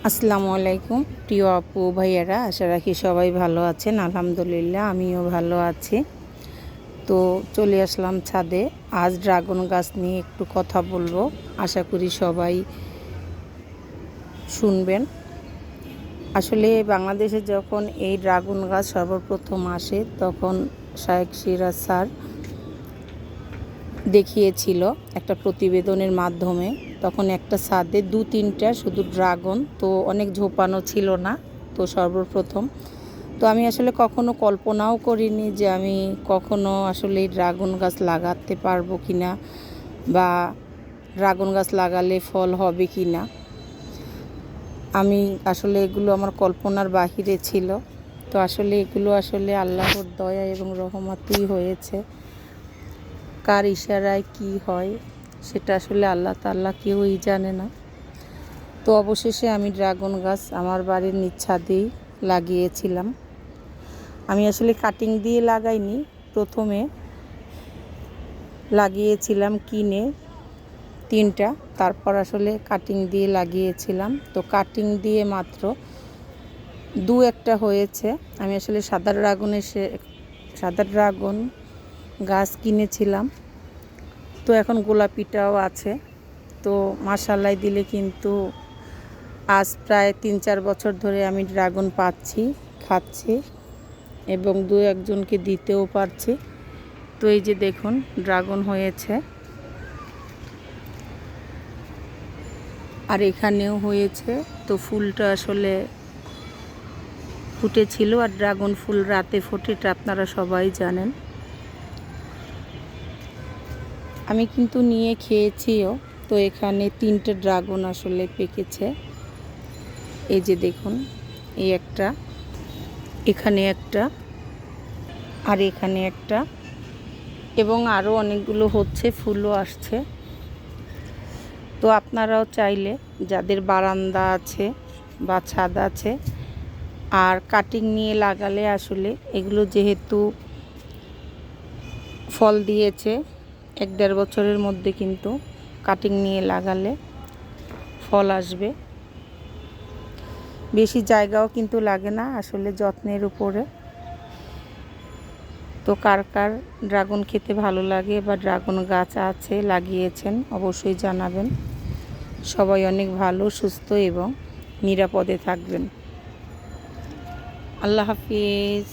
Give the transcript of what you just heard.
আসসালামু আলাইকুম প্রিয় আপু ভাইয়ারা, আশা রাখি সবাই ভালো আছেন। আলহামদুলিল্লাহ আমিও ভালো আছি। তো চলে আসলাম ছাদে। আজ ড্রাগন গাছ নিয়ে একটু কথা বলবো, আশা করি সবাই শুনবেন। আসলে বাংলাদেশে যখন এই ড্রাগন গাছ সর্বপ্রথম আসে তখন শায়েখ সিরাজ স্যার দেখিয়েছিল একটা প্রতিবেদনের মাধ্যমে। তখন একটা ছাদে 2-3টা শুধু ড্রাগন, তো অনেক ঝোপানো ছিল না। তো সর্বপ্রথম তো আমি আসলে কখনো কল্পনাও করিনি যে আমি কখনো আসলে ড্রাগন গাছ লাগাতে পারবো কি না, বা ড্রাগন গাছ লাগালে ফল হবে কি না। আমি আসলে এগুলো আমার কল্পনার বাহিরে ছিল। তো আসলে এগুলো আসলে আল্লাহর দয়া এবং রহমতই হয়েছে। কার ইশারায় কি হয় সেটা আসলে আল্লাহ তাআলা কেউই জানে না। তো অবশেষে আমি ড্রাগন গাছ আমার বাড়ির নিচ ছাদেই লাগিয়েছিলাম। আমি আসলে কাটিং দিয়ে লাগাইনি, প্রথমে লাগিয়েছিলাম কিনে 3টা, তারপর আসলে কাটিং দিয়ে লাগিয়েছিলাম। তো কাটিং দিয়ে মাত্র 2-1টা হয়েছে। আমি আসলে সাদা ড্রাগন গাছ কিনেছিলাম। তো এখন গোলাপিটাও আছে। তো মাশাআল্লাহ দিলে কিন্তু আজ প্রায় 3-4 বছর ধরে আমি ড্রাগন পাচ্ছি, খাচ্ছি এবং 2-1জনকে দিতেও পারছি। তো এই যে দেখুন ড্রাগন হয়েছে, আর এখানেও হয়েছে। তো ফুলটা আসলে ফুটেছিল, আর ড্রাগন ফুল রাতে ফোটে, এটা আপনারা সবাই জানেন। আমি কিন্তু নিয়ে খেয়েছিও। তো এখানে 3টে ড্রাগন আসলে পেকেছে। এই যে দেখুন, এই একটা, এখানে একটা, আর এখানে একটা, এবং আরও অনেকগুলো হচ্ছে, ফুলও আসছে। তো আপনারাও চাইলে যাদের বারান্দা আছে বা ছাদ আছে আর কাটিং নিয়ে লাগালে আসলে এগুলো যেহেতু ফল দিয়েছে 1-1.5 বছরের মধ্যে, কিন্তু কাটিং নিয়ে লাগালে ফল আসবে। বেশি জায়গাও কিন্তু লাগে না, আসলে যত্নের উপরে। তো কার কার ড্রাগন খেতে ভালো লাগে বা ড্রাগন গাছ আছে লাগিয়েছেন অবশ্যই জানাবেন। সবাই অনেক ভালো, সুস্থ এবং নিরাপদে থাকবেন। আল্লাহ হাফিজ।